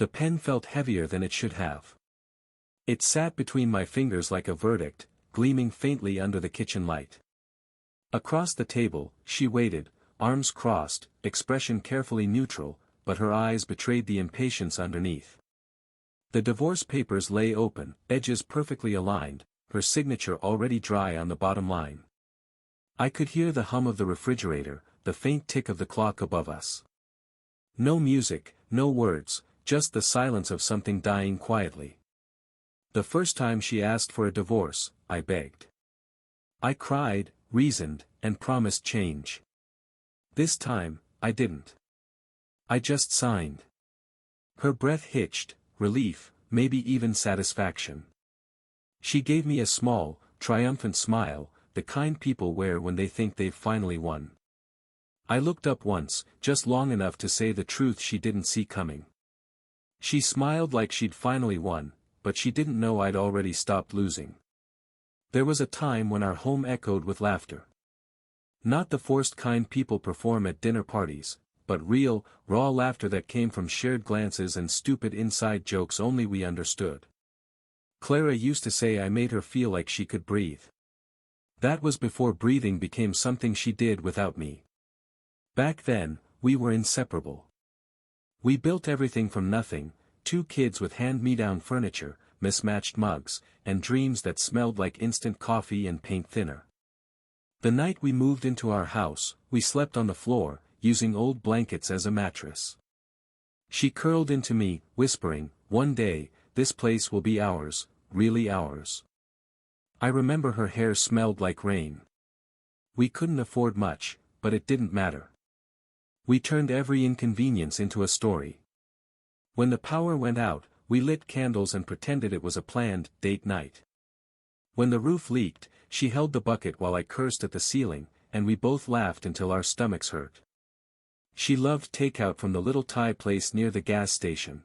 The pen felt heavier than it should have. It sat between my fingers like a verdict, gleaming faintly under the kitchen light. Across the table, she waited, arms crossed, expression carefully neutral, but her eyes betrayed the impatience underneath. The divorce papers lay open, edges perfectly aligned, her signature already dry on the bottom line. I could hear the hum of the refrigerator, the faint tick of the clock above us. No music, no words, just the silence of something dying quietly. The first time she asked for a divorce, I begged. I cried, reasoned, and promised change. This time, I didn't. I just signed. Her breath hitched, relief, maybe even satisfaction. She gave me a small, triumphant smile, the kind people wear when they think they've finally won. I looked up once, just long enough to say the truth she didn't see coming. She smiled like she'd finally won, but she didn't know I'd already stopped losing. There was a time when our home echoed with laughter. Not the forced kind people perform at dinner parties, but real, raw laughter that came from shared glances and stupid inside jokes only we understood. Clara used to say I made her feel like she could breathe. That was before breathing became something she did without me. Back then, we were inseparable. We built everything from nothing, 2 kids with hand-me-down furniture, mismatched mugs, and dreams that smelled like instant coffee and paint thinner. The night we moved into our house, we slept on the floor, using old blankets as a mattress. She curled into me, whispering, "One day, this place will be ours, really ours." I remember her hair smelled like rain. We couldn't afford much, but it didn't matter. We turned every inconvenience into a story. When the power went out, we lit candles and pretended it was a planned date night. When the roof leaked, she held the bucket while I cursed at the ceiling, and we both laughed until our stomachs hurt. She loved takeout from the little Thai place near the gas station.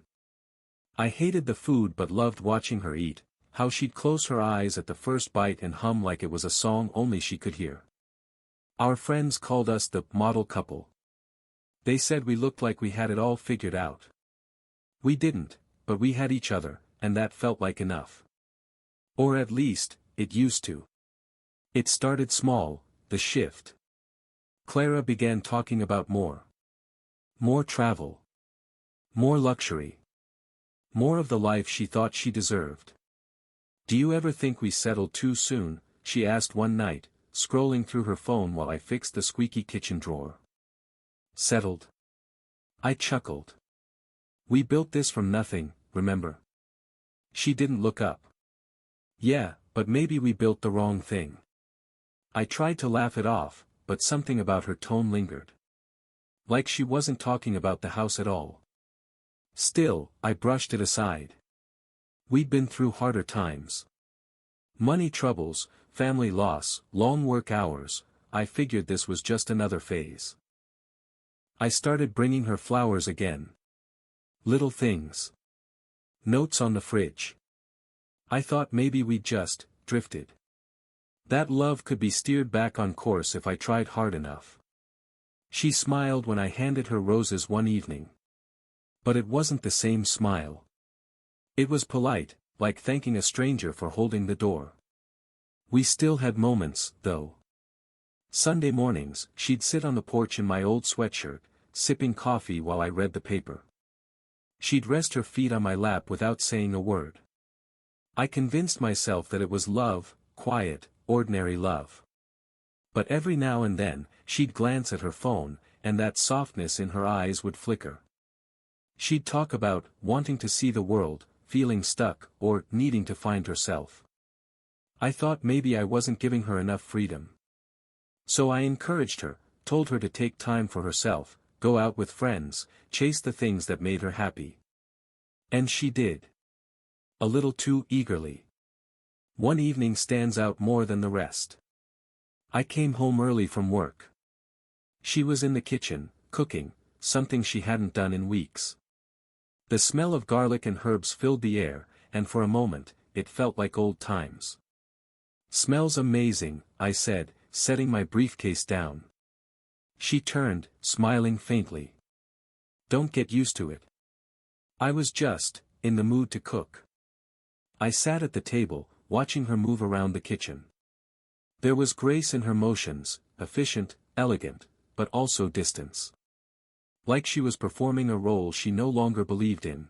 I hated the food but loved watching her eat, how she'd close her eyes at the first bite and hum like it was a song only she could hear. Our friends called us the model couple. They said we looked like we had it all figured out. We didn't, but we had each other, and that felt like enough. Or at least, it used to. It started small, the shift. Clara began talking about more. More travel. More luxury. More of the life she thought she deserved. "Do you ever think we settled too soon?" she asked one night, scrolling through her phone while I fixed the squeaky kitchen drawer. Settled? I chuckled. We built this from nothing, remember? She didn't look up. Yeah, but maybe we built the wrong thing. I tried to laugh it off, but something about her tone lingered. Like she wasn't talking about the house at all. Still, I brushed it aside. We'd been through harder times. Money troubles, family loss, long work hours. I figured this was just another phase. I started bringing her flowers again. Little things. Notes on the fridge. I thought maybe we'd just drifted. That love could be steered back on course if I tried hard enough. She smiled when I handed her roses one evening. But it wasn't the same smile. It was polite, like thanking a stranger for holding the door. We still had moments, though. Sunday mornings, she'd sit on the porch in my old sweatshirt, sipping coffee while I read the paper. She'd rest her feet on my lap without saying a word. I convinced myself that it was love, quiet, ordinary love. But every now and then, she'd glance at her phone, and that softness in her eyes would flicker. She'd talk about wanting to see the world, feeling stuck, or needing to find herself. I thought maybe I wasn't giving her enough freedom. So I encouraged her, told her to take time for herself, go out with friends, chase the things that made her happy. And she did. A little too eagerly. One evening stands out more than the rest. I came home early from work. She was in the kitchen, cooking, something she hadn't done in weeks. The smell of garlic and herbs filled the air, and for a moment, it felt like old times. "Smells amazing," I said, setting my briefcase down. She turned, smiling faintly. "Don't get used to it." I was just, in the mood to cook. I sat at the table, watching her move around the kitchen. There was grace in her motions, efficient, elegant, but also distance. Like she was performing a role she no longer believed in.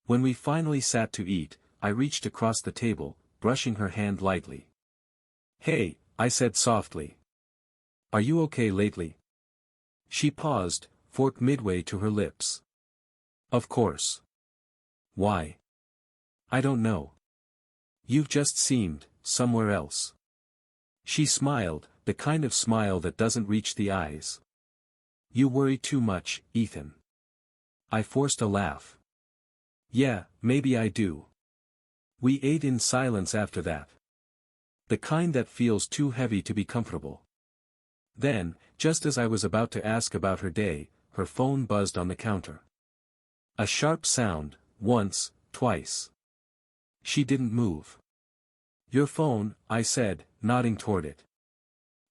When we finally sat to eat, I reached across the table, brushing her hand lightly. "Hey," I said softly. "Are you okay lately?" She paused, fork midway to her lips. "Of course." "Why?" "I don't know. You've just seemed, somewhere else." She smiled, the kind of smile that doesn't reach the eyes. "You worry too much, Ethan." I forced a laugh. "Yeah, maybe I do." We ate in silence after that. The kind that feels too heavy to be comfortable. Then, just as I was about to ask about her day, her phone buzzed on the counter. A sharp sound, once, twice. She didn't move. "Your phone," I said, nodding toward it.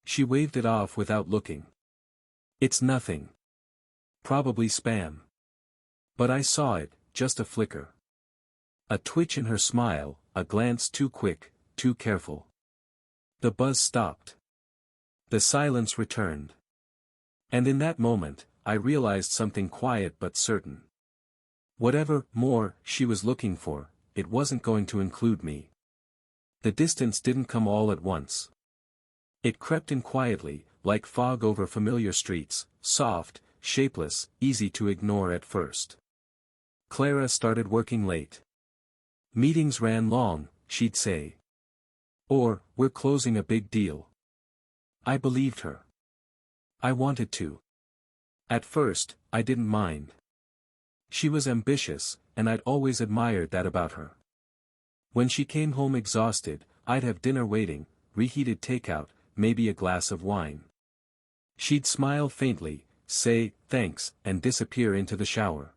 She waved it off without looking. "It's nothing. Probably spam." But I saw it, just a flicker. A twitch in her smile, a glance too quick, too careful. The buzz stopped. The silence returned. And in that moment, I realized something quiet but certain. Whatever more she was looking for, it wasn't going to include me. The distance didn't come all at once. It crept in quietly, like fog over familiar streets, soft, shapeless, easy to ignore at first. Clara started working late. "Meetings ran long," she'd say. Or, "We're closing a big deal." I believed her. I wanted to. At first, I didn't mind. She was ambitious, and I'd always admired that about her. When she came home exhausted, I'd have dinner waiting, reheated takeout, maybe a glass of wine. She'd smile faintly, say, "Thanks," and disappear into the shower.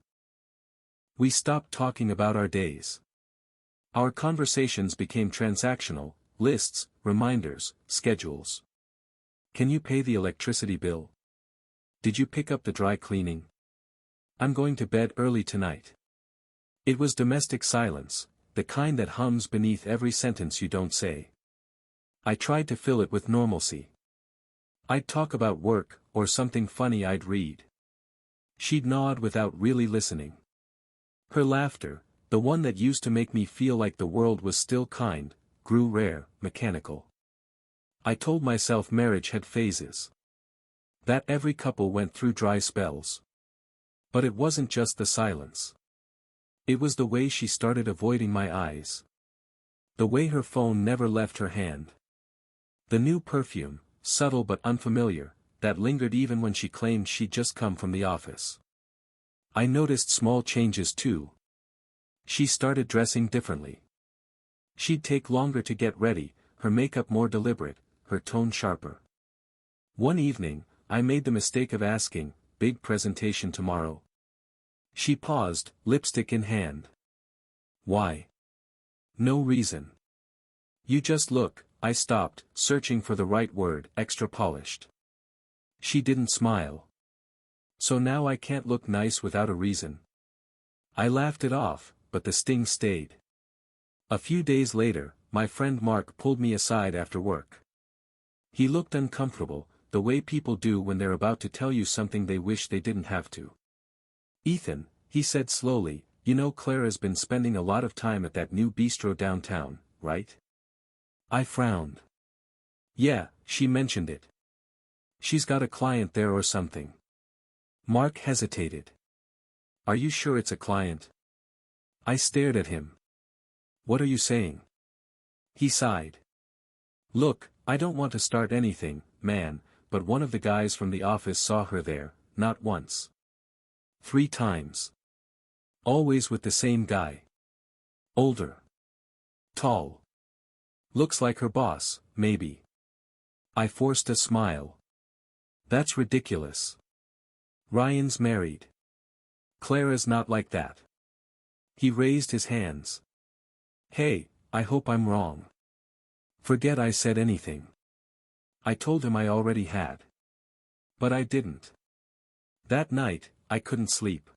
We stopped talking about our days. Our conversations became transactional, lists, reminders, schedules. "Can you pay the electricity bill? Did you pick up the dry cleaning? I'm going to bed early tonight." It was domestic silence, the kind that hums beneath every sentence you don't say. I tried to fill it with normalcy. I'd talk about work, or something funny I'd read. She'd nod without really listening. Her laughter, the one that used to make me feel like the world was still kind, grew rare, mechanical. I told myself marriage had phases. That every couple went through dry spells. But it wasn't just the silence. It was the way she started avoiding my eyes. The way her phone never left her hand. The new perfume, subtle but unfamiliar, that lingered even when she claimed she'd just come from the office. I noticed small changes too. She started dressing differently. She'd take longer to get ready, her makeup more deliberate, her tone sharper. One evening, I made the mistake of asking, "Big presentation tomorrow?" She paused, lipstick in hand. "Why?" "No reason." "You just look," I stopped, searching for the right word, "extra polished." She didn't smile. "So now I can't look nice without a reason." I laughed it off, but the sting stayed. A few days later, my friend Mark pulled me aside after work. He looked uncomfortable, the way people do when they're about to tell you something they wish they didn't have to. "Ethan," he said slowly, "you know Clara's been spending a lot of time at that new bistro downtown, right?" I frowned. "Yeah, she mentioned it. She's got a client there or something." Mark hesitated. "Are you sure it's a client?" I stared at him. "What are you saying?" He sighed. "Look, I don't want to start anything, man, but one of the guys from the office saw her there, not once. 3 times. Always with the same guy. Older. Tall. Looks like her boss, maybe." I forced a smile. "That's ridiculous. Ryan's married. Clara's not like that." He raised his hands. "Hey, I hope I'm wrong." Forget I said anything. I told him I already had. But I didn't. That night, I couldn't sleep.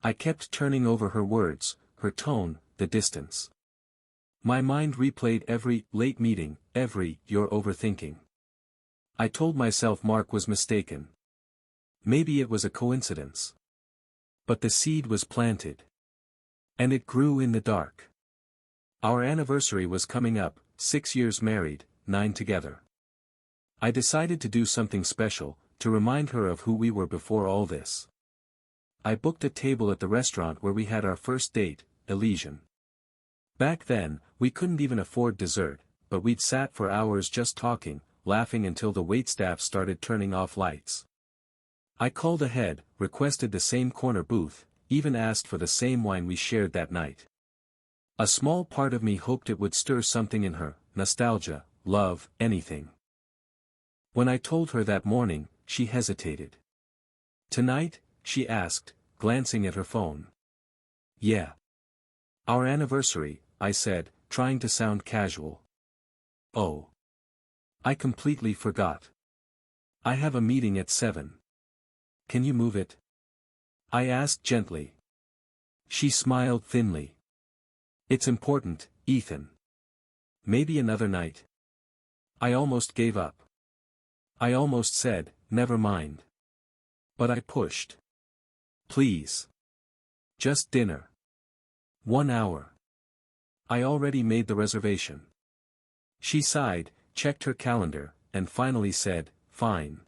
I kept turning over her words, her tone, the distance. My mind replayed every late meeting, every "you're overthinking." I told myself Mark was mistaken. Maybe it was a coincidence. But the seed was planted. And it grew in the dark. Our anniversary was coming up, 6 years married, 9 together. I decided to do something special, to remind her of who we were before all this. I booked a table at the restaurant where we had our first date, Elysian. Back then, we couldn't even afford dessert, but we'd sat for hours just talking, laughing until the waitstaff started turning off lights. I called ahead, requested the same corner booth, even asked for the same wine we shared that night. A small part of me hoped it would stir something in her, nostalgia, love, anything. When I told her that morning, she hesitated. "Tonight?" she asked, glancing at her phone. "Yeah. Our anniversary," I said, trying to sound casual. "Oh. I completely forgot. I have a meeting at 7. Can you move it?" I asked gently. She smiled thinly. "It's important, Ethan. Maybe another night." I almost gave up. I almost said, "Never mind." But I pushed. "Please. Just dinner. 1 hour. I already made the reservation." She sighed, checked her calendar, and finally said, "Fine.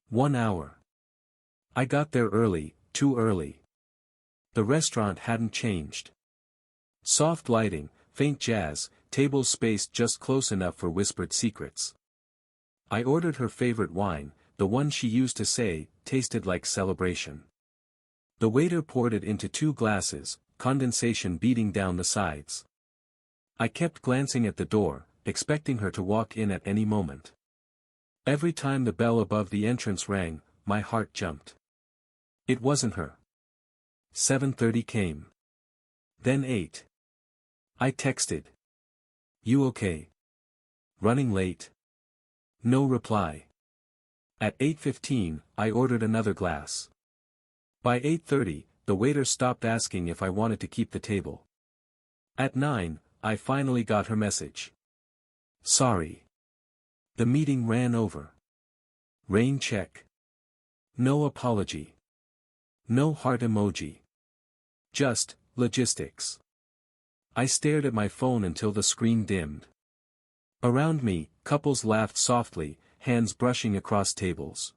1 hour." I got there early, too early. The restaurant hadn't changed. Soft lighting, faint jazz, tables spaced just close enough for whispered secrets. I ordered her favorite wine, the one she used to say, tasted like celebration. The waiter poured it into 2 glasses, condensation beating down the sides. I kept glancing at the door, expecting her to walk in at any moment. Every time the bell above the entrance rang, my heart jumped. It wasn't her. 7:30 came. Then 8. I texted. "You okay? Running late?" No reply. At 8:15, I ordered another glass. By 8:30, the waiter stopped asking if I wanted to keep the table. At 9, I finally got her message. "Sorry. The meeting ran over." Rain check. No apology. No heart emoji. Just, logistics. I stared at my phone until the screen dimmed. Around me, couples laughed softly, hands brushing across tables.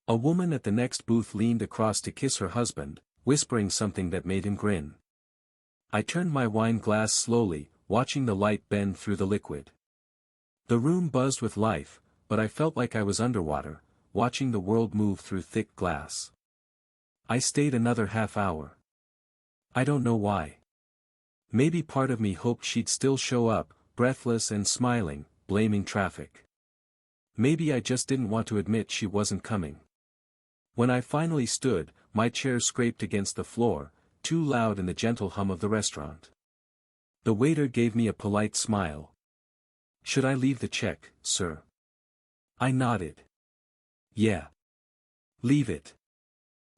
A woman at the next booth leaned across to kiss her husband, whispering something that made him grin. I turned my wine glass slowly, watching the light bend through the liquid. The room buzzed with life, but I felt like I was underwater, watching the world move through thick glass. I stayed another half hour. I don't know why. Maybe part of me hoped she'd still show up, breathless and smiling, blaming traffic. Maybe I just didn't want to admit she wasn't coming. When I finally stood, my chair scraped against the floor, too loud in the gentle hum of the restaurant. The waiter gave me a polite smile. "Should I leave the check, sir?" I nodded. "Yeah. Leave it."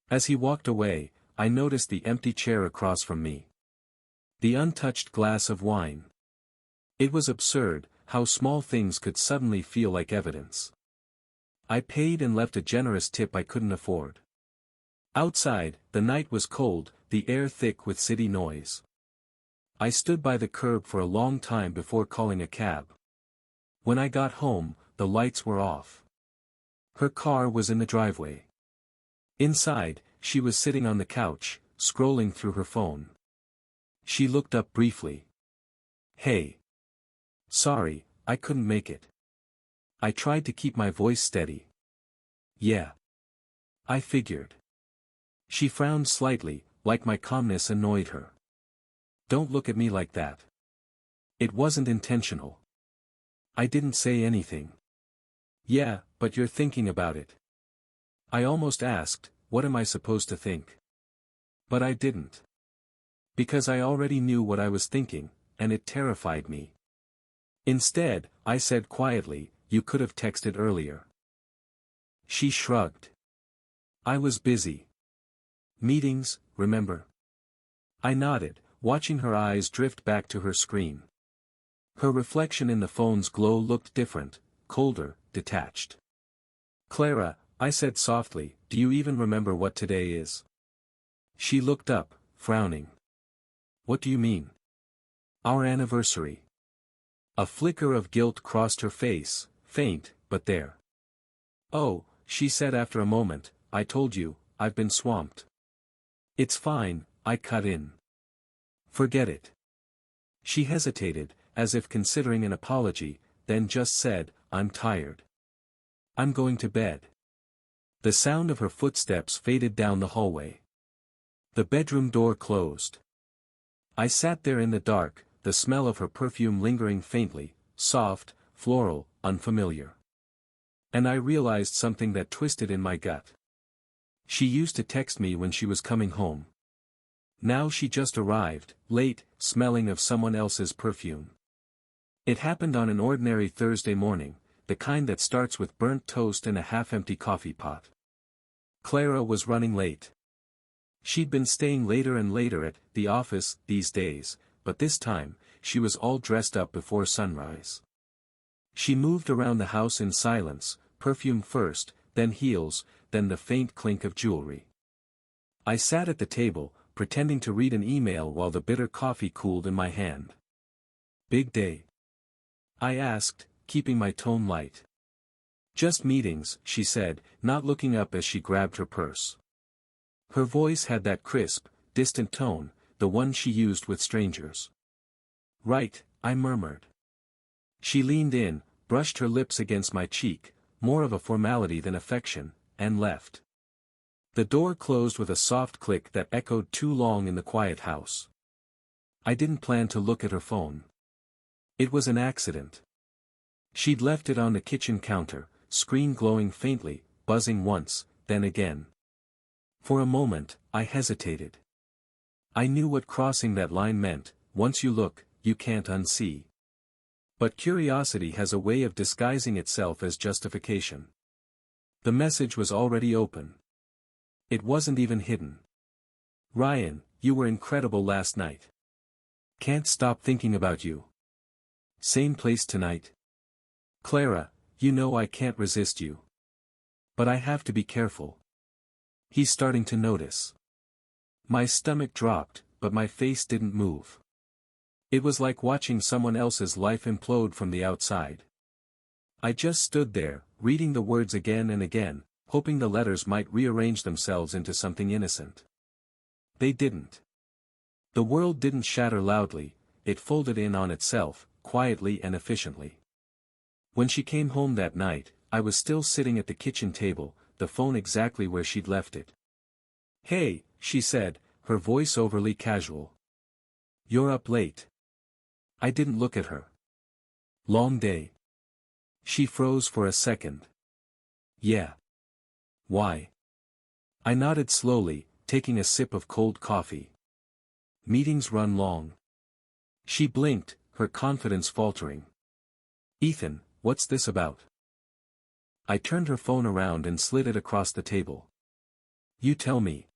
As he walked away, I noticed the empty chair across from me. The untouched glass of wine. It was absurd, how small things could suddenly feel like evidence. I paid and left a generous tip I couldn't afford. Outside, the night was cold, the air thick with city noise. I stood by the curb for a long time before calling a cab. When I got home, the lights were off. Her car was in the driveway. Inside, she was sitting on the couch, scrolling through her phone. She looked up briefly. "Hey. Sorry, I couldn't make it." I tried to keep my voice steady. "Yeah. I figured." She frowned slightly, like my calmness annoyed her. "Don't look at me like that. It wasn't intentional." I didn't say anything. "Yeah, but you're thinking about it." I almost asked, "What am I supposed to think?" But I didn't. Because I already knew what I was thinking, and it terrified me. Instead, I said quietly, "You could have texted earlier." She shrugged. "I was busy. Meetings, remember? I nodded, watching her eyes drift back to her screen. Her reflection in the phone's glow looked different, colder, detached. Clara, I said softly, do you even remember what today is? She looked up, frowning. What do you mean? Our anniversary. A flicker of guilt crossed her face, faint, but there. Oh, she said after a moment, I told you, I've been swamped. It's fine, I cut in. Forget it. She hesitated, as if considering an apology, then just said, I'm tired. I'm going to bed. The sound of her footsteps faded down the hallway. The bedroom door closed. I sat there in the dark, the smell of her perfume lingering faintly, soft, floral, unfamiliar. And I realized something that twisted in my gut. She used to text me when she was coming home. Now she just arrived, late, smelling of someone else's perfume. It happened on an ordinary Thursday morning, the kind that starts with burnt toast and a half-empty coffee pot. Clara was running late. She'd been staying later and later at the office these days, but this time, she was all dressed up before sunrise. She moved around the house in silence, perfume first, then heels, then the faint clink of jewelry. I sat at the table, pretending to read an email while the bitter coffee cooled in my hand. Big day? I asked, keeping my tone light. Just meetings, she said, not looking up as she grabbed her purse. Her voice had that crisp, distant tone, the one she used with strangers. Right, I murmured. She leaned in, brushed her lips against my cheek, more of a formality than affection, and left. The door closed with a soft click that echoed too long in the quiet house. I didn't plan to look at her phone. It was an accident. She'd left it on the kitchen counter, screen glowing faintly, buzzing once, then again. For a moment, I hesitated. I knew what crossing that line meant, once you look, you can't unsee. But curiosity has a way of disguising itself as justification. The message was already open. It wasn't even hidden. Ryan, you were incredible last night. Can't stop thinking about you. Same place tonight? Clara, you know I can't resist you. But I have to be careful. He's starting to notice. My stomach dropped, but my face didn't move. It was like watching someone else's life implode from the outside. I just stood there, reading the words again and again, hoping the letters might rearrange themselves into something innocent. They didn't. The world didn't shatter loudly, it folded in on itself, quietly and efficiently. When she came home that night, I was still sitting at the kitchen table, the phone exactly where she'd left it. Hey, she said, her voice overly casual. You're up late. I didn't look at her. Long day. She froze for a second. Yeah. Why? I nodded slowly, taking a sip of cold coffee. Meetings run long. She blinked, her confidence faltering. Ethan, what's this about? I turned her phone around and slid it across the table. You tell me.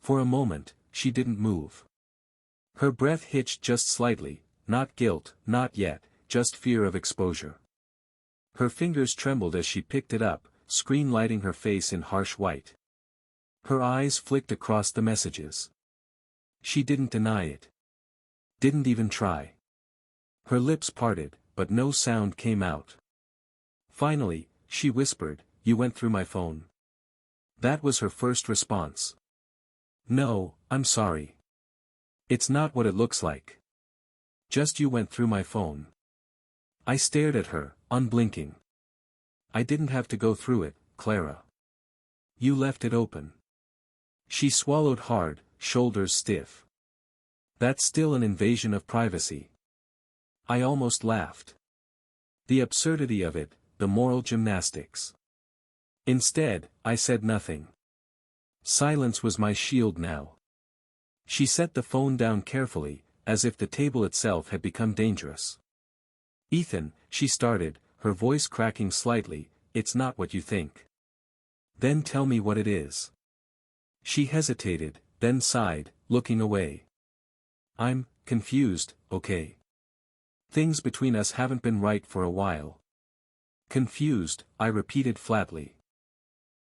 For a moment, she didn't move. Her breath hitched just slightly, not guilt, not yet, just fear of exposure. Her fingers trembled as she picked it up, screen lighting her face in harsh white. Her eyes flicked across the messages. She didn't deny it. Didn't even try. Her lips parted, but no sound came out. Finally, she whispered, "You went through my phone." That was her first response. No, I'm sorry. It's not what it looks like. Just you went through my phone. I stared at her, unblinking. I didn't have to go through it, Clara. You left it open. She swallowed hard, shoulders stiff. That's still an invasion of privacy. I almost laughed. The absurdity of it, the moral gymnastics. Instead, I said nothing. Silence was my shield now. She set the phone down carefully, as if the table itself had become dangerous. Ethan, she started, her voice cracking slightly, it's not what you think. Then tell me what it is. She hesitated, then sighed, looking away. I'm confused, okay? Things between us haven't been right for a while. Confused, I repeated flatly.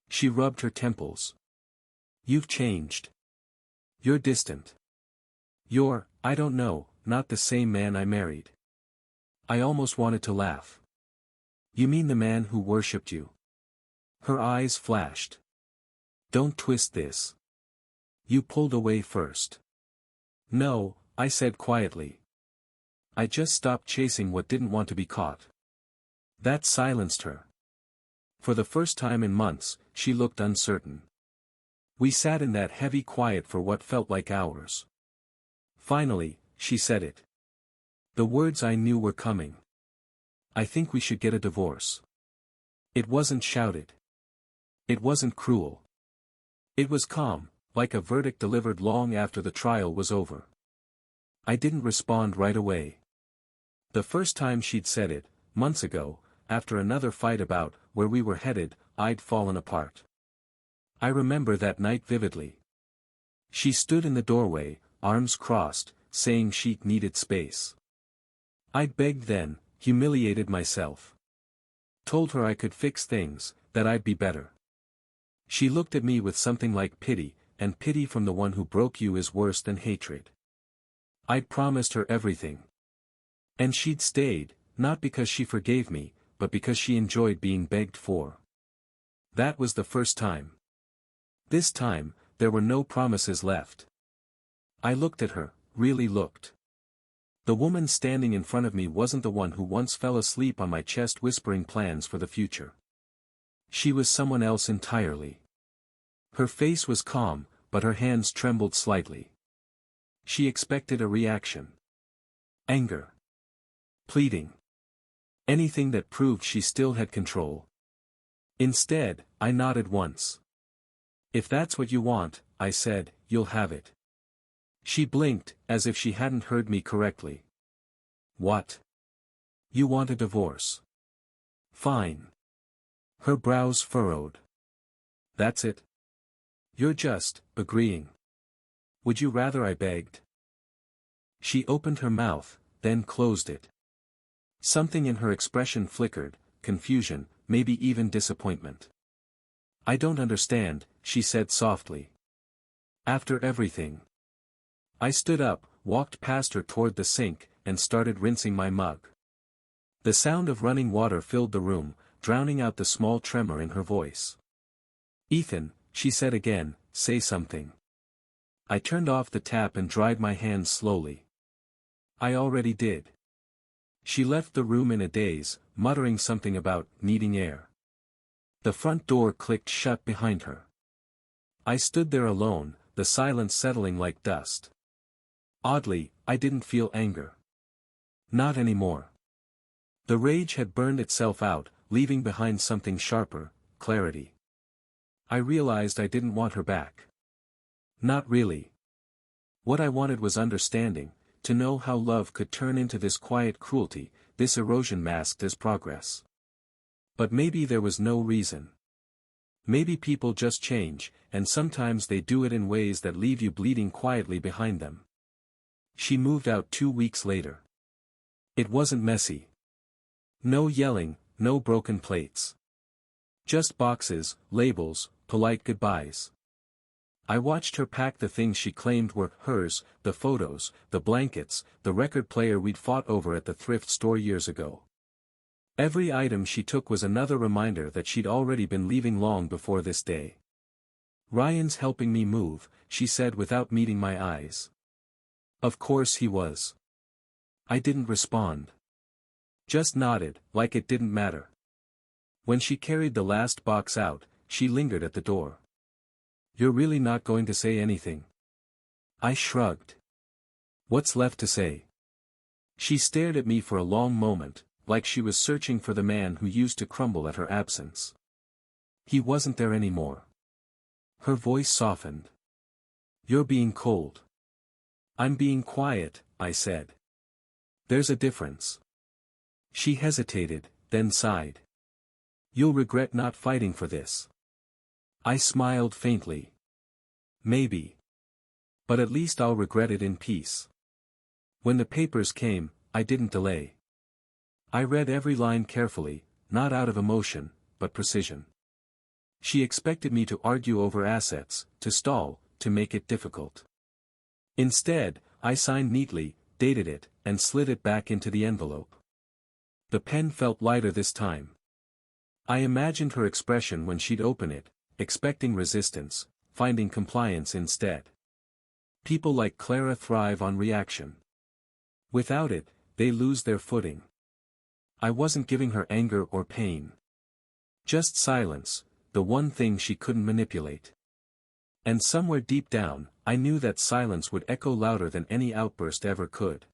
She rubbed her temples. You've changed. You're distant. You're, I don't know, not the same man I married. I almost wanted to laugh. You mean the man who worshipped you? Her eyes flashed. Don't twist this. You pulled away first. No, I said quietly. I just stopped chasing what didn't want to be caught. That silenced her. For the first time in months, she looked uncertain. We sat in that heavy quiet for what felt like hours. Finally, she said it. The words I knew were coming. I think we should get a divorce. It wasn't shouted. It wasn't cruel. It was calm, like a verdict delivered long after the trial was over. I didn't respond right away. The first time she'd said it, months ago, after another fight about where we were headed, I'd fallen apart. I remember that night vividly. She stood in the doorway, arms crossed, saying she needed space. I'd begged then, humiliated myself. Told her I could fix things, that I'd be better. She looked at me with something like pity, and pity from the one who broke you is worse than hatred. I'd promised her everything. And she'd stayed, not because she forgave me, but because she enjoyed being begged for. That was the first time. This time, there were no promises left. I looked at her, really looked. The woman standing in front of me wasn't the one who once fell asleep on my chest whispering plans for the future. She was someone else entirely. Her face was calm, but her hands trembled slightly. She expected a reaction. Anger. Pleading. Anything that proved she still had control. Instead, I nodded once. If that's what you want, I said, you'll have it. She blinked, as if she hadn't heard me correctly. What? You want a divorce? Fine. Her brows furrowed. That's it? You're just agreeing. Would you rather I begged? She opened her mouth, then closed it. Something in her expression flickered, confusion, maybe even disappointment. I don't understand, she said softly. After everything. I stood up, walked past her toward the sink, and started rinsing my mug. The sound of running water filled the room, drowning out the small tremor in her voice. Ethan, she said again, say something. I turned off the tap and dried my hands slowly. I already did. She left the room in a daze, muttering something about needing air. The front door clicked shut behind her. I stood there alone, the silence settling like dust. Oddly, I didn't feel anger. Not anymore. The rage had burned itself out, leaving behind something sharper, clarity. I realized I didn't want her back. Not really. What I wanted was understanding, to know how love could turn into this quiet cruelty, this erosion masked as progress. But maybe there was no reason. Maybe people just change, and sometimes they do it in ways that leave you bleeding quietly behind them. She moved out 2 weeks later. It wasn't messy. No yelling, no broken plates. Just boxes, labels, polite goodbyes. I watched her pack the things she claimed were hers, the photos, the blankets, the record player we'd fought over at the thrift store years ago. Every item she took was another reminder that she'd already been leaving long before this day. Ryan's helping me move, she said without meeting my eyes. Of course he was. I didn't respond. Just nodded, like it didn't matter. When she carried the last box out, she lingered at the door. You're really not going to say anything? I shrugged. What's left to say? She stared at me for a long moment, like she was searching for the man who used to crumble at her absence. He wasn't there anymore. Her voice softened. You're being cold. I'm being quiet, I said. There's a difference. She hesitated, then sighed. You'll regret not fighting for this. I smiled faintly. Maybe. But at least I'll regret it in peace. When the papers came, I didn't delay. I read every line carefully, not out of emotion, but precision. She expected me to argue over assets, to stall, to make it difficult. Instead, I signed neatly, dated it, and slid it back into the envelope. The pen felt lighter this time. I imagined her expression when she'd open it, expecting resistance, finding compliance instead. People like Clara thrive on reaction. Without it, they lose their footing. I wasn't giving her anger or pain. Just silence, the one thing she couldn't manipulate. And somewhere deep down, I knew that silence would echo louder than any outburst ever could.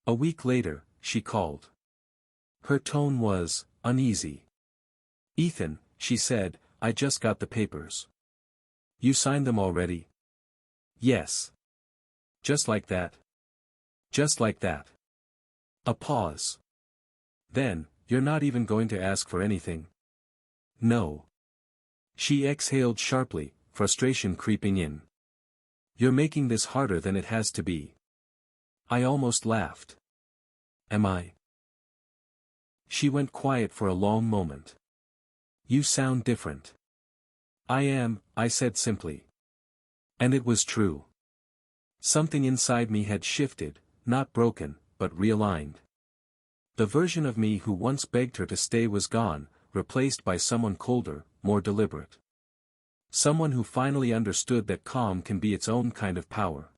A week later, she called. Her tone was uneasy. "Ethan," she said, "I just got the papers." "You signed them already?" "Yes." "Just like that?" "Just like that." A pause. "Then, you're not even going to ask for anything?" "No." She exhaled sharply, frustration creeping in. "You're making this harder than it has to be." I almost laughed. "Am I?" She went quiet for a long moment. "You sound different." "I am," I said simply. And it was true. Something inside me had shifted, not broken, but realigned. The version of me who once begged her to stay was gone, replaced by someone colder, more deliberate. Someone who finally understood that calm can be its own kind of power.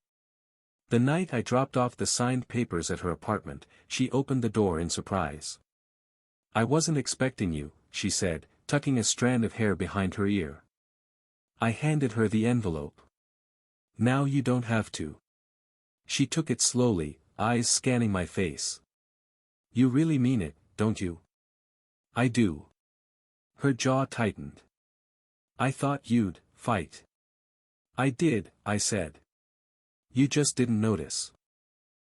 The night I dropped off the signed papers at her apartment, she opened the door in surprise. "I wasn't expecting you," she said, tucking a strand of hair behind her ear. I handed her the envelope. "Now you don't have to." She took it slowly, eyes scanning my face. "You really mean it, don't you?" "I do." Her jaw tightened. "I thought you'd fight." "I did," I said. "You just didn't notice."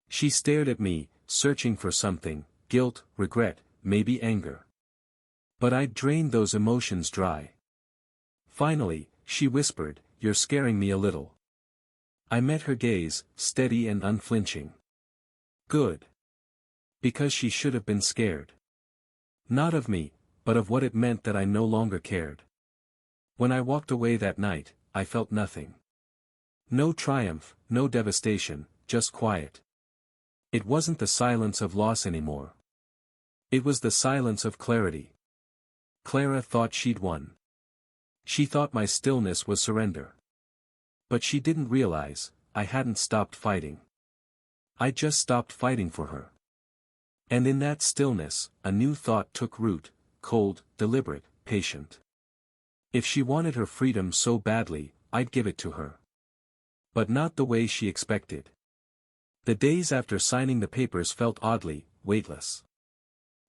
She stared at me, searching for something, guilt, regret, maybe anger. But I'd drained those emotions dry. Finally, she whispered, "You're scaring me a little." I met her gaze, steady and unflinching. Good. Because she should have been scared. Not of me, but of what it meant that I no longer cared. When I walked away that night, I felt nothing. No triumph, no devastation, just quiet. It wasn't the silence of loss anymore. It was the silence of clarity. Clara thought she'd won. She thought my stillness was surrender. But she didn't realize, I hadn't stopped fighting. I just stopped fighting for her. And in that stillness, a new thought took root, cold, deliberate, patient. If she wanted her freedom so badly, I'd give it to her. But not the way she expected. The days after signing the papers felt oddly, weightless.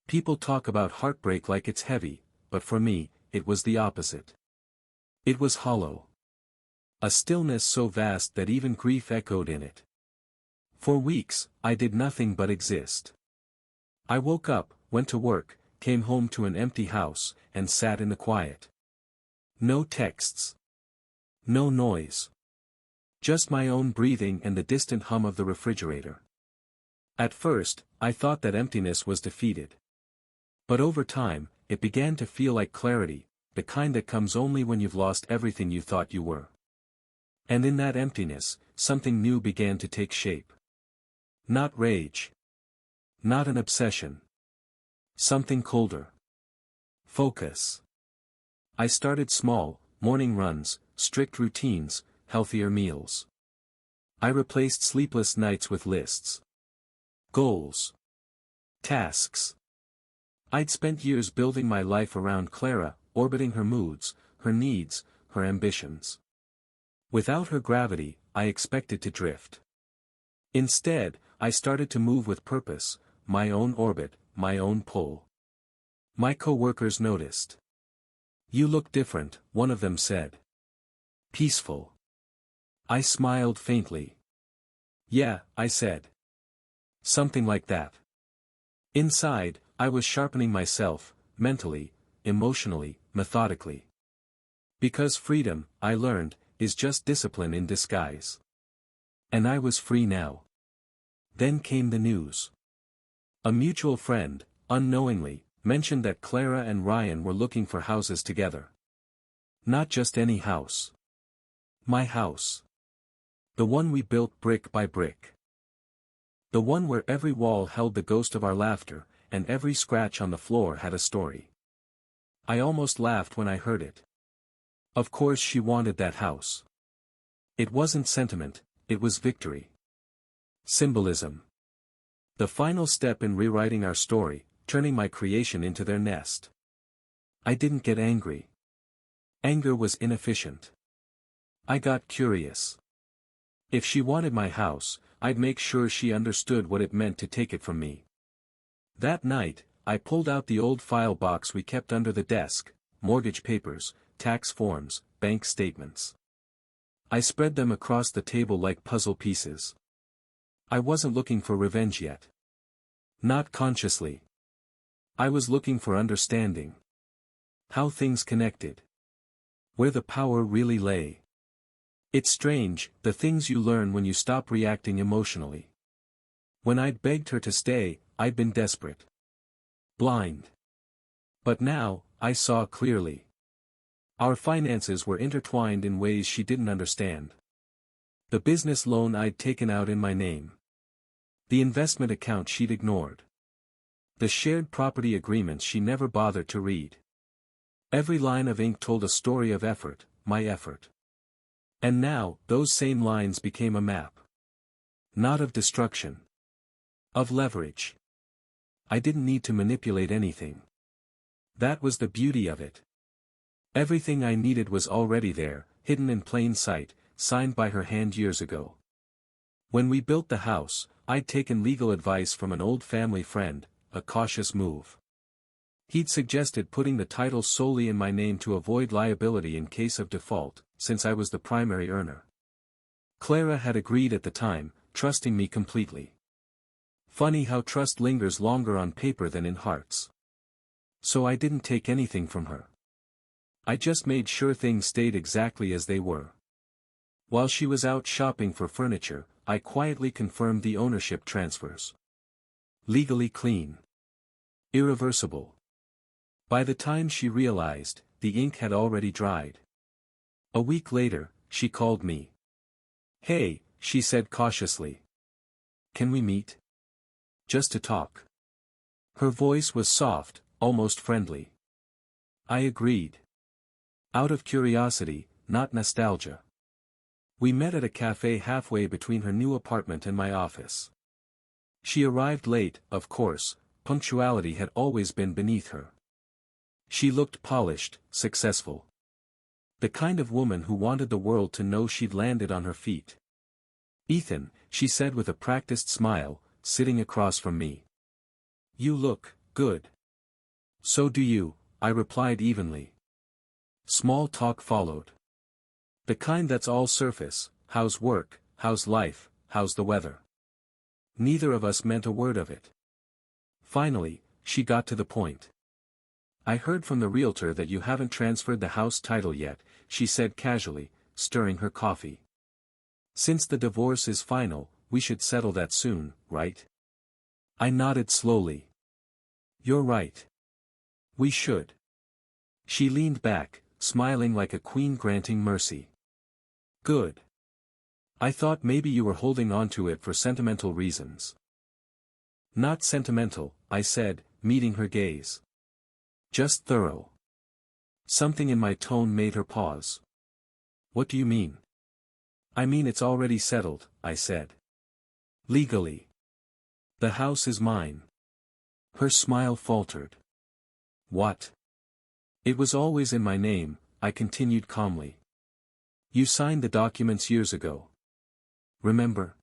People talk about heartbreak like it's heavy, but for me, it was the opposite. It was hollow. A stillness so vast that even grief echoed in it. For weeks, I did nothing but exist. I woke up, went to work, came home to an empty house, and sat in the quiet. No texts. No noise. Just my own breathing and the distant hum of the refrigerator. At first, I thought that emptiness was defeated. But over time, it began to feel like clarity, the kind that comes only when you've lost everything you thought you were. And in that emptiness, something new began to take shape. Not rage. Not an obsession. Something colder. Focus. I started small, morning runs, strict routines, healthier meals. I replaced sleepless nights with lists. Goals. Tasks. I'd spent years building my life around Clara, orbiting her moods, her needs, her ambitions. Without her gravity, I expected to drift. Instead, I started to move with purpose, my own orbit, my own pull. My co-workers noticed. "You look different," one of them said. "Peaceful." I smiled faintly. "Yeah," I said. "Something like that." Inside, I was sharpening myself, mentally, emotionally, methodically. Because freedom, I learned, is just discipline in disguise. And I was free now. Then came the news. A mutual friend, unknowingly, mentioned that Clara and Ryan were looking for houses together. Not just any house. My house. The one we built brick by brick. The one where every wall held the ghost of our laughter, and every scratch on the floor had a story. I almost laughed when I heard it. Of course she wanted that house. It wasn't sentiment, it was victory. Symbolism. The final step in rewriting our story, turning my creation into their nest. I didn't get angry. Anger was inefficient. I got curious. If she wanted my house, I'd make sure she understood what it meant to take it from me. That night, I pulled out the old file box we kept under the desk, mortgage papers, tax forms, bank statements. I spread them across the table like puzzle pieces. I wasn't looking for revenge yet. Not consciously. I was looking for understanding. How things connected. Where the power really lay. It's strange, the things you learn when you stop reacting emotionally. When I'd begged her to stay, I'd been desperate. Blind. But now, I saw clearly. Our finances were intertwined in ways she didn't understand. The business loan I'd taken out in my name. The investment account she'd ignored. The shared property agreements she never bothered to read. Every line of ink told a story of effort, my effort. And now, those same lines became a map. Not of destruction. Of leverage. I didn't need to manipulate anything. That was the beauty of it. Everything I needed was already there, hidden in plain sight, signed by her hand years ago. When we built the house, I'd taken legal advice from an old family friend, a cautious move. He'd suggested putting the title solely in my name to avoid liability in case of default, since I was the primary earner. Clara had agreed at the time, trusting me completely. Funny how trust lingers longer on paper than in hearts. So I didn't take anything from her. I just made sure things stayed exactly as they were. While she was out shopping for furniture, I quietly confirmed the ownership transfers. Legally clean. Irreversible. By the time she realized, the ink had already dried. A week later, she called me. "Hey," she said cautiously. "Can we meet? Just to talk." Her voice was soft, almost friendly. I agreed. Out of curiosity, not nostalgia. We met at a cafe halfway between her new apartment and my office. She arrived late, of course, punctuality had always been beneath her. She looked polished, successful. The kind of woman who wanted the world to know she'd landed on her feet. "Ethan," she said with a practiced smile, sitting across from me. "You look good." "So do you," I replied evenly. Small talk followed. The kind that's all surface: how's work, how's life, how's the weather. Neither of us meant a word of it. Finally, she got to the point. "I heard from the realtor that you haven't transferred the house title yet," she said casually, stirring her coffee. "Since the divorce is final, we should settle that soon, right?" I nodded slowly. "You're right. We should." She leaned back, smiling like a queen granting mercy. "Good. I thought maybe you were holding on to it for sentimental reasons." "Not sentimental," I said, meeting her gaze. "Just thorough." Something in my tone made her pause. "What do you mean?" "I mean it's already settled," I said. "Legally. The house is mine." Her smile faltered. "What?" "It was always in my name," I continued calmly. "You signed the documents years ago. Remember?"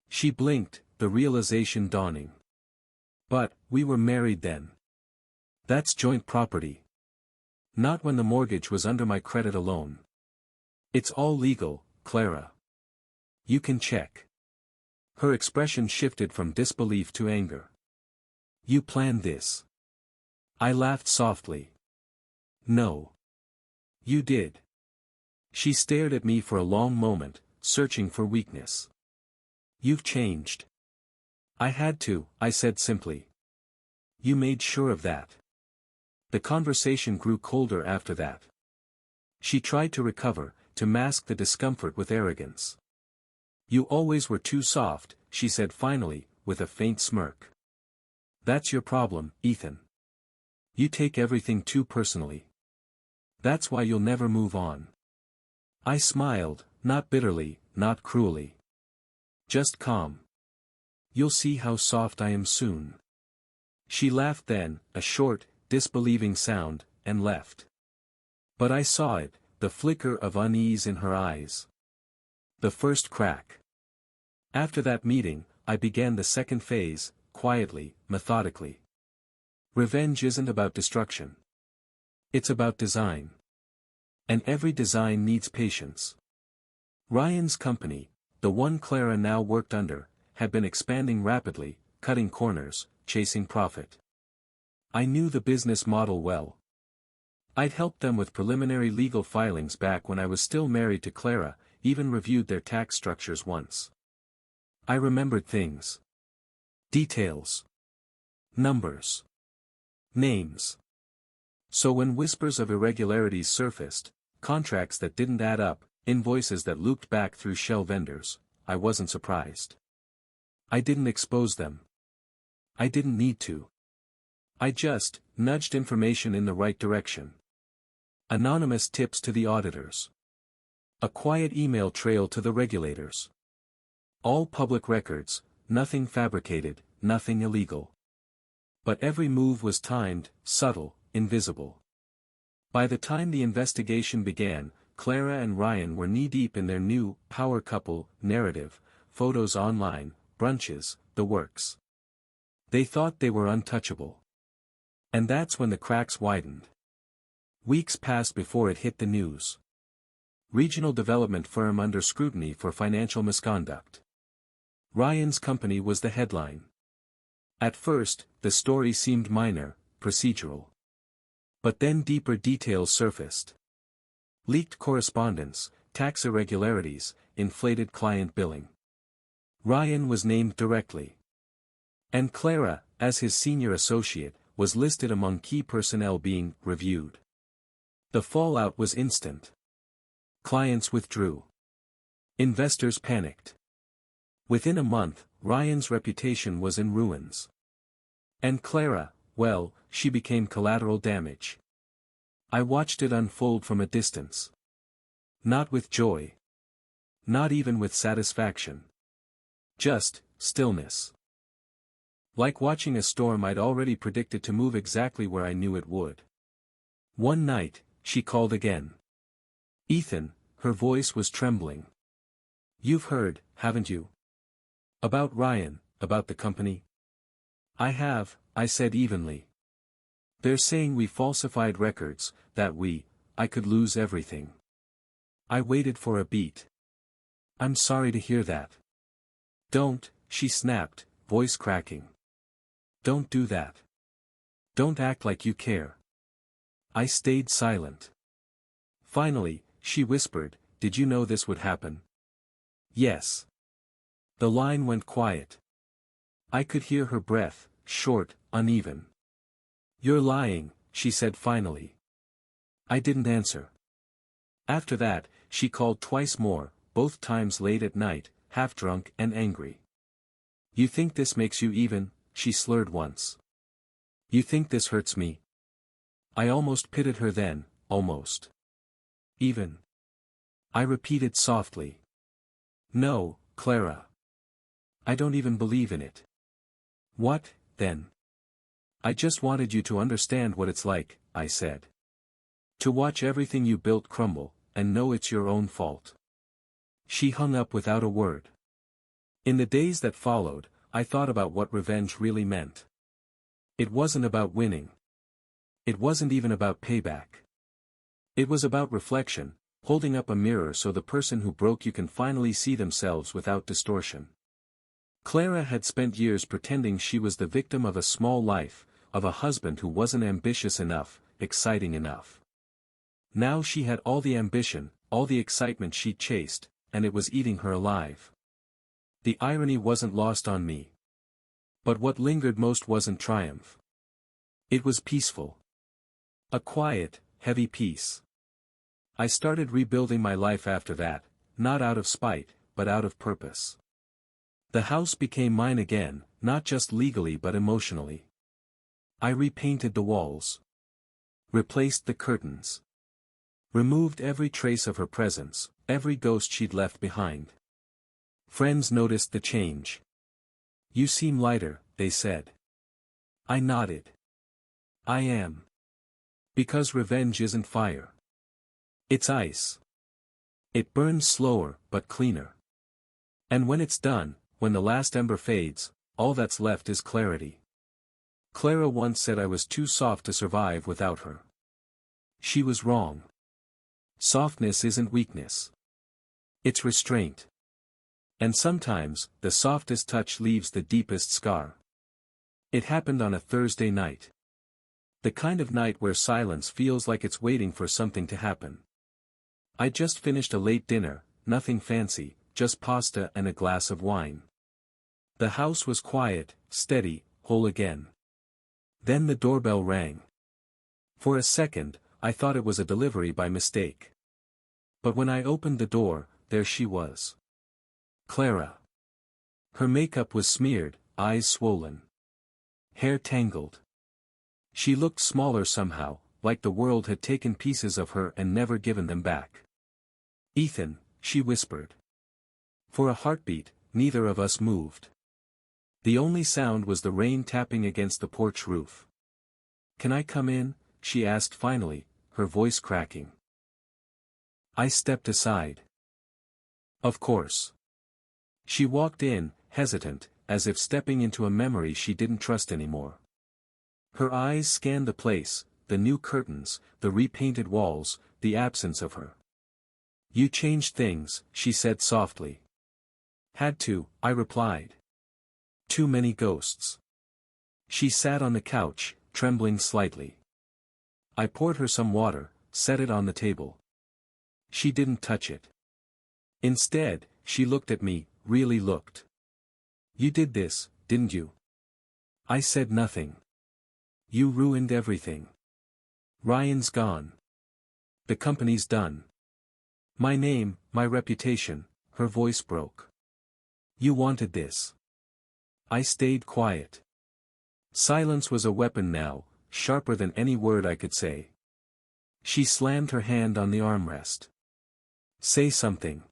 She blinked, the realization dawning. "But, we were married then. That's joint property. Not when the mortgage was under my credit alone. It's all legal, Clara. You can check." Her expression shifted from disbelief to anger. "You planned this?" I laughed softly. "No. You did." She stared at me for a long moment, searching for weakness. You've changed. I had to, I said simply. You made sure of that. The conversation grew colder after that. She tried to recover, to mask the discomfort with arrogance. You always were too soft, she said finally, with a faint smirk. That's your problem, Ethan. You take everything too personally. That's why you'll never move on. I smiled, not bitterly, not cruelly. Just calm. You'll see how soft I am soon. She laughed then, a short, disbelieving sound, and left. But I saw it, the flicker of unease in her eyes. The first crack. After that meeting, I began the second phase, quietly, methodically. Revenge isn't about destruction. It's about design. And every design needs patience. Ryan's company, the one Clara now worked under, had been expanding rapidly, cutting corners, chasing profit. I knew the business model well. I'd helped them with preliminary legal filings back when I was still married to Clara, even reviewed their tax structures once. I remembered things. Details. Numbers. Names. So when whispers of irregularities surfaced, contracts that didn't add up, invoices that looped back through shell vendors, I wasn't surprised. I didn't expose them. I didn't need to. I just nudged information in the right direction. Anonymous tips to the auditors. A quiet email trail to the regulators. All public records, nothing fabricated, nothing illegal. But every move was timed, subtle, invisible. By the time the investigation began, Clara and Ryan were knee-deep in their new power couple narrative, photos online, brunches, the works. They thought they were untouchable. And that's when the cracks widened. Weeks passed before it hit the news. Regional development firm under scrutiny for financial misconduct. Ryan's company was the headline. At first, the story seemed minor, procedural. But then deeper details surfaced. Leaked correspondence, tax irregularities, inflated client billing. Ryan was named directly. And Clara, as his senior associate, was listed among key personnel being reviewed. The fallout was instant. Clients withdrew. Investors panicked. Within a month, Ryan's reputation was in ruins. And Clara, well, she became collateral damage. I watched it unfold from a distance. Not with joy. Not even with satisfaction. Just stillness. Like watching a storm I'd already predicted to move exactly where I knew it would. One night, she called again. Ethan, her voice was trembling. You've heard, haven't you? About Ryan, about the company? I have, I said evenly. They're saying we falsified records, that I could lose everything. I waited for a beat. I'm sorry to hear that. Don't, she snapped, voice cracking. Don't do that. Don't act like you care. I stayed silent. Finally, she whispered, did you know this would happen? Yes. The line went quiet. I could hear her breath, short, uneven. You're lying, she said finally. I didn't answer. After that, she called twice more, both times late at night, half drunk and angry. You think this makes you even? She slurred once. You think this hurts me? I almost pitied her then, almost. Even. I repeated softly. No, Clara. I don't even believe in it. What, then? I just wanted you to understand what it's like, I said. To watch everything you built crumble, and know it's your own fault. She hung up without a word. In the days that followed, I thought about what revenge really meant. It wasn't about winning. It wasn't even about payback. It was about reflection, holding up a mirror so the person who broke you can finally see themselves without distortion. Clara had spent years pretending she was the victim of a small life, of a husband who wasn't ambitious enough, exciting enough. Now she had all the ambition, all the excitement she'd chased, and it was eating her alive. The irony wasn't lost on me. But what lingered most wasn't triumph. It was peaceful. A quiet, heavy peace. I started rebuilding my life after that, not out of spite, but out of purpose. The house became mine again, not just legally but emotionally. I repainted the walls. Replaced the curtains. Removed every trace of her presence, every ghost she'd left behind. Friends noticed the change. "You seem lighter," they said. I nodded. "I am. Because revenge isn't fire. It's ice. It burns slower, but cleaner. And when it's done, when the last ember fades, all that's left is clarity." Clara once said I was too soft to survive without her. She was wrong. Softness isn't weakness. It's restraint. And sometimes, the softest touch leaves the deepest scar. It happened on a Thursday night. The kind of night where silence feels like it's waiting for something to happen. I just finished a late dinner, nothing fancy, just pasta and a glass of wine. The house was quiet, steady, whole again. Then the doorbell rang. For a second, I thought it was a delivery by mistake. But when I opened the door, there she was. Clara. Her makeup was smeared, eyes swollen. Hair tangled. She looked smaller somehow, like the world had taken pieces of her and never given them back. "Ethan," she whispered. For a heartbeat, neither of us moved. The only sound was the rain tapping against the porch roof. "Can I come in?" she asked finally, her voice cracking. I stepped aside. "Of course." She walked in, hesitant, as if stepping into a memory she didn't trust anymore. Her eyes scanned the place, the new curtains, the repainted walls, the absence of her. "You changed things," she said softly. "Had to," I replied. "Too many ghosts." She sat on the couch, trembling slightly. I poured her some water, set it on the table. She didn't touch it. Instead, she looked at me, really looked. "You did this, didn't you?" I said nothing. "You ruined everything. Ryan's gone. The company's done. My name, my reputation," her voice broke. "You wanted this." I stayed quiet. Silence was a weapon now, sharper than any word I could say. She slammed her hand on the armrest. "Say something.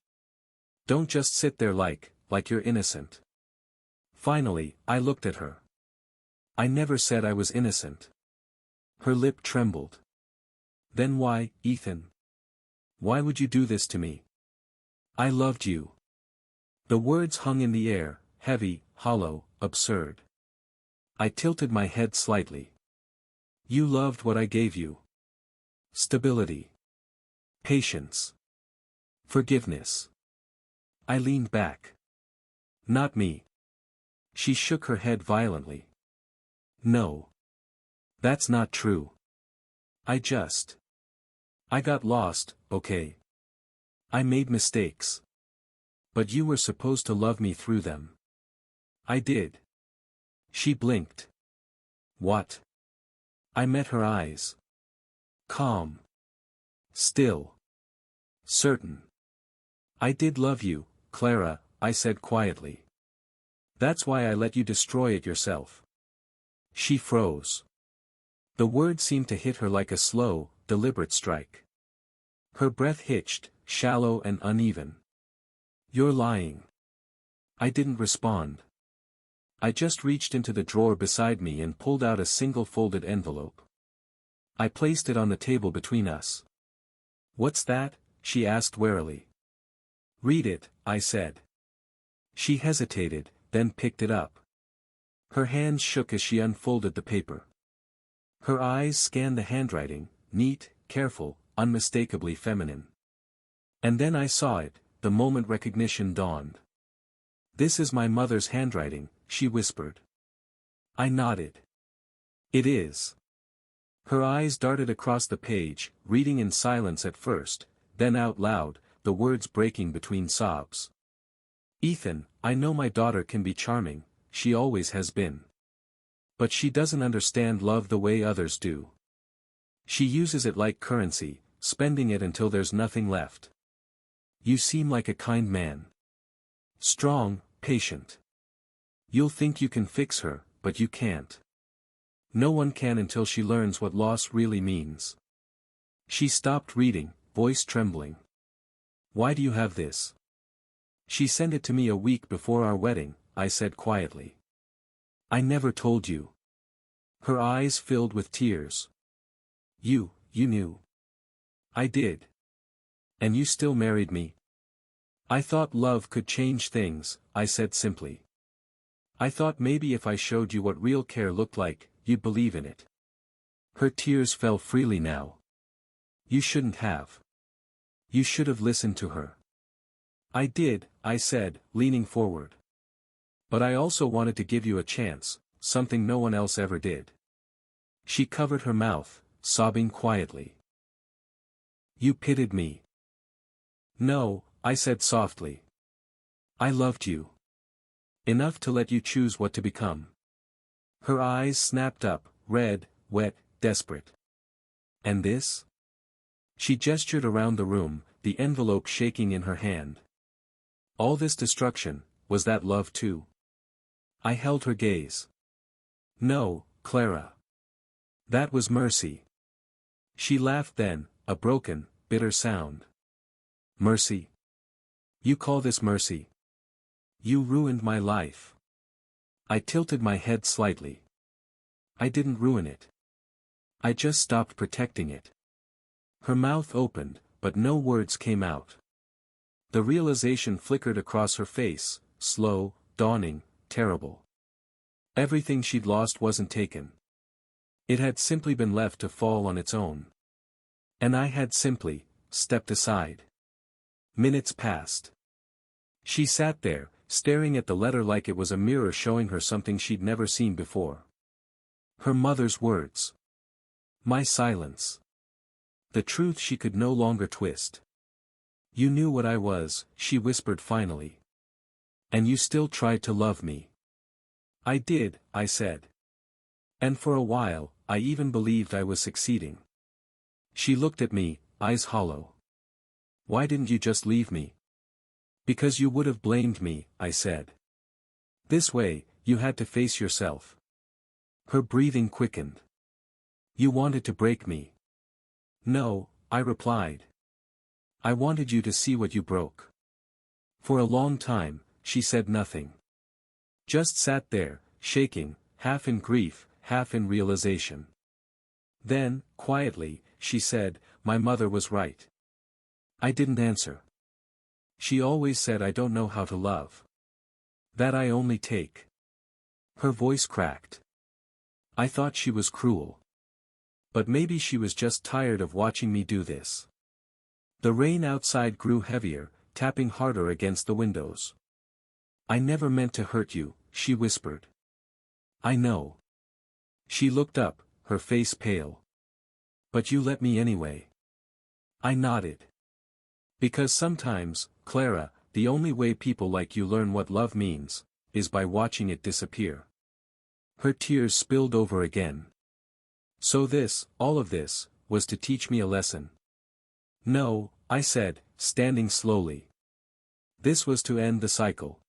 Don't just sit there like you're innocent." Finally, I looked at her. "I never said I was innocent." Her lip trembled. "Then why, Ethan? Why would you do this to me?" "I loved you." The words hung in the air, heavy, hollow, absurd. I tilted my head slightly. "You loved what I gave you. Stability. Patience. Forgiveness." I leaned back. "Not me." She shook her head violently. "No. That's not true. I got lost, okay? I made mistakes. But you were supposed to love me through them." "I did." She blinked. "What?" I met her eyes. Calm. Still. Certain. "I did love you, Clara," I said quietly. "That's why I let you destroy it yourself." She froze. The word seemed to hit her like a slow, deliberate strike. Her breath hitched, shallow and uneven. "You're lying." I didn't respond. I just reached into the drawer beside me and pulled out a single folded envelope. I placed it on the table between us. "What's that?" she asked warily. "Read it," I said. She hesitated, then picked it up. Her hands shook as she unfolded the paper. Her eyes scanned the handwriting, neat, careful, unmistakably feminine. And then I saw it, the moment recognition dawned. "This is my mother's handwriting," she whispered. I nodded. "It is." Her eyes darted across the page, reading in silence at first, then out loud, the words breaking between sobs. Ethan, I know my daughter can be charming, she always has been. But she doesn't understand love the way others do. She uses it like currency, spending it until there's nothing left. You seem like a kind man. Strong, patient. You'll think you can fix her, but you can't. No one can until she learns what loss really means. She stopped reading, voice trembling. Why do you have this? She sent it to me a week before our wedding, I said quietly. I never told you. Her eyes filled with tears. You knew. I did. And you still married me. I thought love could change things, I said simply. I thought maybe if I showed you what real care looked like, you'd believe in it. Her tears fell freely now. You shouldn't have. You should have listened to her. I did, I said, leaning forward. But I also wanted to give you a chance, something no one else ever did. She covered her mouth, sobbing quietly. You pitied me. No, I said softly. I loved you. Enough to let you choose what to become. Her eyes snapped up, red, wet, desperate. And this? She gestured around the room, the envelope shaking in her hand. All this destruction, was that love too? I held her gaze. No, Clara. That was mercy. She laughed then, a broken, bitter sound. Mercy? You call this mercy? You ruined my life. I tilted my head slightly. I didn't ruin it. I just stopped protecting it. Her mouth opened, but no words came out. The realization flickered across her face, slow, dawning, terrible. Everything she'd lost wasn't taken. It had simply been left to fall on its own. And I had simply stepped aside. Minutes passed. She sat there, staring at the letter like it was a mirror showing her something she'd never seen before. Her mother's words. My silence. The truth she could no longer twist. You knew what I was, she whispered finally. And you still tried to love me. I did, I said. And for a while, I even believed I was succeeding. She looked at me, eyes hollow. Why didn't you just leave me? Because you would have blamed me, I said. This way, you had to face yourself. Her breathing quickened. You wanted to break me. No, I replied. I wanted you to see what you broke. For a long time, she said nothing. Just sat there, shaking, half in grief, half in realization. Then, quietly, she said, my mother was right. I didn't answer. She always said I don't know how to love. That I only take. Her voice cracked. I thought she was cruel. But maybe she was just tired of watching me do this. The rain outside grew heavier, tapping harder against the windows. I never meant to hurt you, she whispered. I know. She looked up, her face pale. But you let me anyway. I nodded. Because sometimes, Clara, the only way people like you learn what love means, is by watching it disappear. Her tears spilled over again. So this, all of this, was to teach me a lesson. No, I said, standing slowly. This was to end the cycle.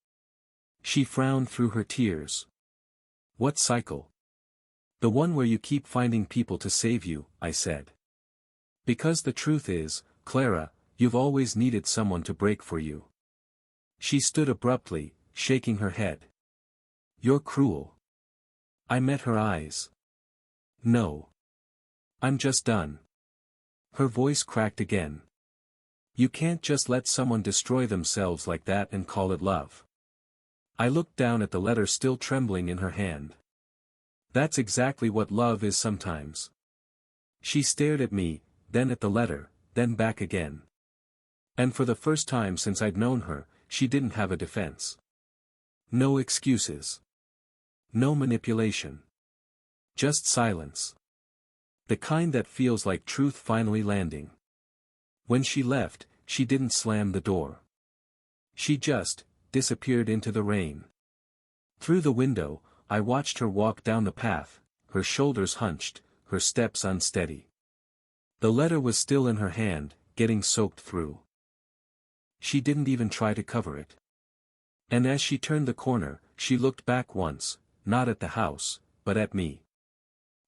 She frowned through her tears. What cycle? The one where you keep finding people to save you, I said. Because the truth is, Clara, you've always needed someone to break for you. She stood abruptly, shaking her head. You're cruel. I met her eyes. No. I'm just done. Her voice cracked again. You can't just let someone destroy themselves like that and call it love. I looked down at the letter still trembling in her hand. That's exactly what love is sometimes. She stared at me, then at the letter, then back again. And for the first time since I'd known her, she didn't have a defense. No excuses. No manipulation. Just silence. The kind that feels like truth finally landing. When she left, she didn't slam the door. She just disappeared into the rain. Through the window, I watched her walk down the path, her shoulders hunched, her steps unsteady. The letter was still in her hand, getting soaked through. She didn't even try to cover it. And as she turned the corner, she looked back once, not at the house, but at me.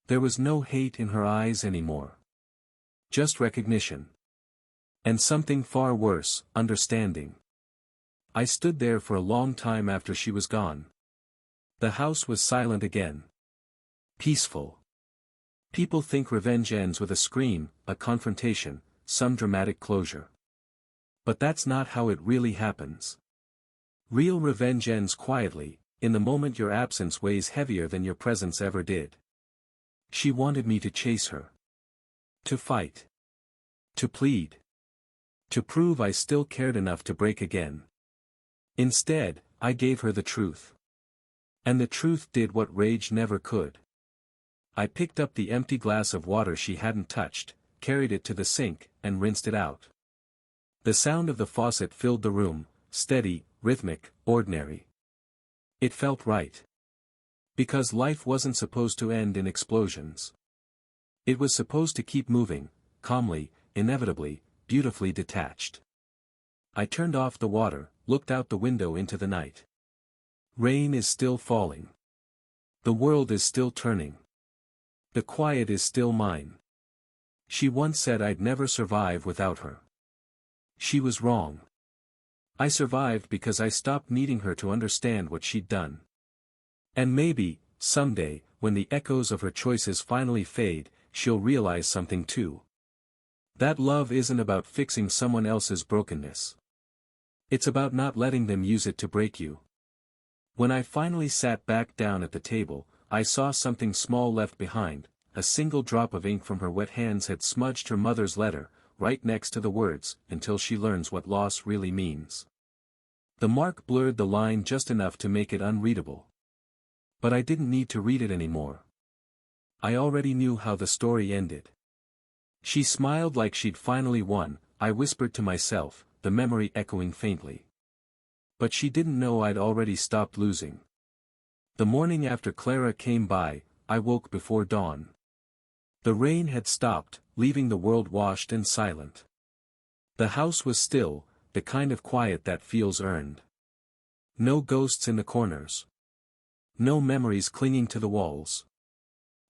There was no hate in her eyes anymore. Just recognition. And something far worse, understanding. I stood there for a long time after she was gone. The house was silent again. Peaceful. People think revenge ends with a scream, a confrontation, some dramatic closure. But that's not how it really happens. Real revenge ends quietly, in the moment your absence weighs heavier than your presence ever did. She wanted me to chase her. To fight. To plead. To prove I still cared enough to break again. Instead, I gave her the truth. And the truth did what rage never could. I picked up the empty glass of water she hadn't touched, carried it to the sink, and rinsed it out. The sound of the faucet filled the room, steady, rhythmic, ordinary. It felt right. Because life wasn't supposed to end in explosions. It was supposed to keep moving, calmly, inevitably, beautifully detached. I turned off the water, looked out the window into the night. Rain is still falling. The world is still turning. The quiet is still mine. She once said I'd never survive without her. She was wrong. I survived because I stopped needing her to understand what she'd done. And maybe, someday, when the echoes of her choices finally fade, she'll realize something too. That love isn't about fixing someone else's brokenness. It's about not letting them use it to break you. When I finally sat back down at the table, I saw something small left behind. A single drop of ink from her wet hands had smudged her mother's letter, right next to the words, "Until she learns what loss really means." The mark blurred the line just enough to make it unreadable. But I didn't need to read it anymore. I already knew how the story ended. She smiled like she'd finally won, I whispered to myself, the memory echoing faintly. But she didn't know I'd already stopped losing. The morning after Clara came by, I woke before dawn. The rain had stopped, leaving the world washed and silent. The house was still, the kind of quiet that feels earned. No ghosts in the corners. No memories clinging to the walls.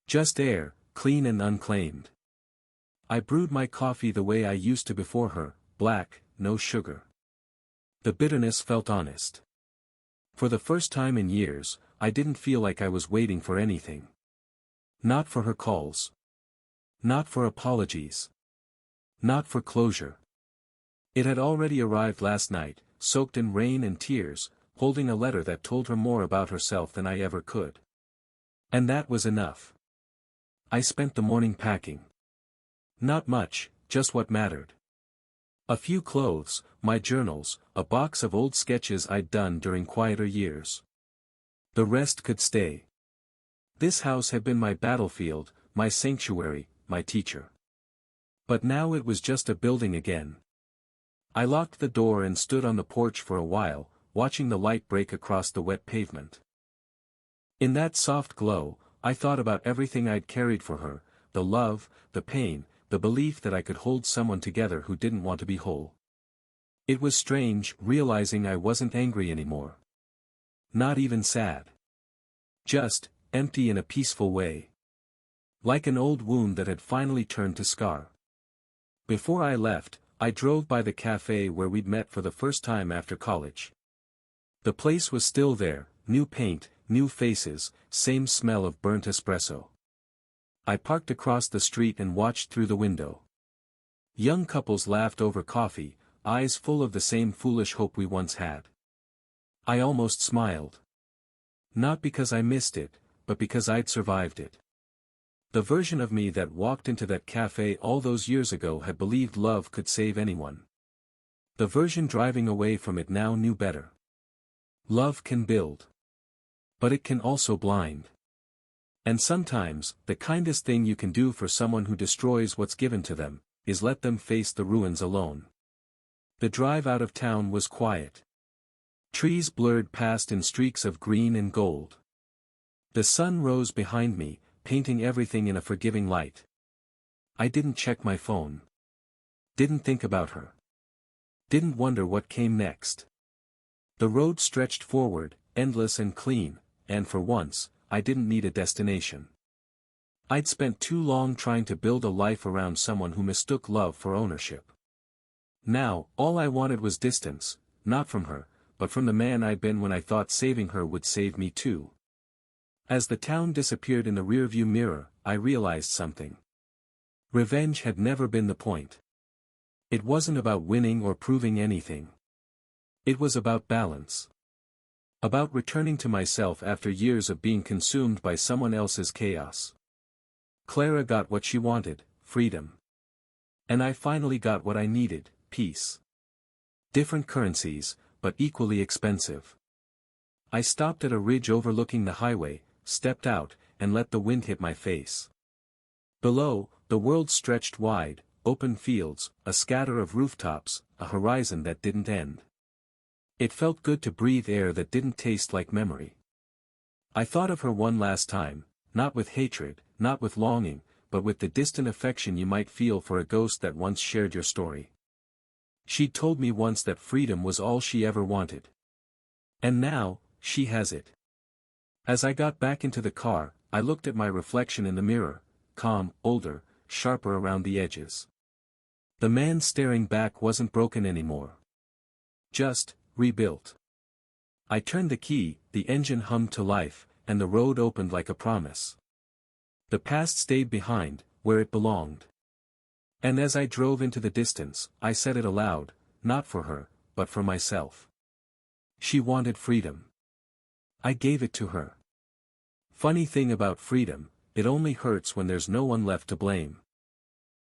Just air, clean and unclaimed. I brewed my coffee the way I used to before her, black, no sugar. The bitterness felt honest. For the first time in years, I didn't feel like I was waiting for anything. Not for her calls. Not for apologies. Not for closure. It had already arrived last night, soaked in rain and tears, holding a letter that told her more about herself than I ever could. And that was enough. I spent the morning packing. Not much, just what mattered. A few clothes, my journals, a box of old sketches I'd done during quieter years. The rest could stay. This house had been my battlefield, my sanctuary, my teacher. But now it was just a building again. I locked the door and stood on the porch for a while, watching the light break across the wet pavement. In that soft glow, I thought about everything I'd carried for her, the love, the pain, the belief that I could hold someone together who didn't want to be whole. It was strange, realizing I wasn't angry anymore. Not even sad. Just, empty in a peaceful way. Like an old wound that had finally turned to scar. Before I left, I drove by the cafe where we'd met for the first time after college. The place was still there, new paint, new faces, same smell of burnt espresso. I parked across the street and watched through the window. Young couples laughed over coffee, eyes full of the same foolish hope we once had. I almost smiled. Not because I missed it, but because I'd survived it. The version of me that walked into that cafe all those years ago had believed love could save anyone. The version driving away from it now knew better. Love can build. But it can also blind. And sometimes, the kindest thing you can do for someone who destroys what's given to them, is let them face the ruins alone. The drive out of town was quiet. Trees blurred past in streaks of green and gold. The sun rose behind me, painting everything in a forgiving light. I didn't check my phone. Didn't think about her. Didn't wonder what came next. The road stretched forward, endless and clean, and for once, I didn't need a destination. I'd spent too long trying to build a life around someone who mistook love for ownership. Now, all I wanted was distance, not from her, but from the man I'd been when I thought saving her would save me too. As the town disappeared in the rearview mirror, I realized something. Revenge had never been the point. It wasn't about winning or proving anything. It was about balance. About returning to myself after years of being consumed by someone else's chaos. Clara got what she wanted, freedom. And I finally got what I needed, peace. Different currencies, but equally expensive. I stopped at a ridge overlooking the highway, stepped out, and let the wind hit my face. Below, the world stretched wide, open fields, a scatter of rooftops, a horizon that didn't end. It felt good to breathe air that didn't taste like memory. I thought of her one last time, not with hatred, not with longing, but with the distant affection you might feel for a ghost that once shared your story. She'd told me once that freedom was all she ever wanted. And now, she has it. As I got back into the car, I looked at my reflection in the mirror, calm, older, sharper around the edges. The man staring back wasn't broken anymore. Just, rebuilt. I turned the key, the engine hummed to life, and the road opened like a promise. The past stayed behind, where it belonged. And as I drove into the distance, I said it aloud, not for her, but for myself. She wanted freedom. I gave it to her. Funny thing about freedom, it only hurts when there's no one left to blame.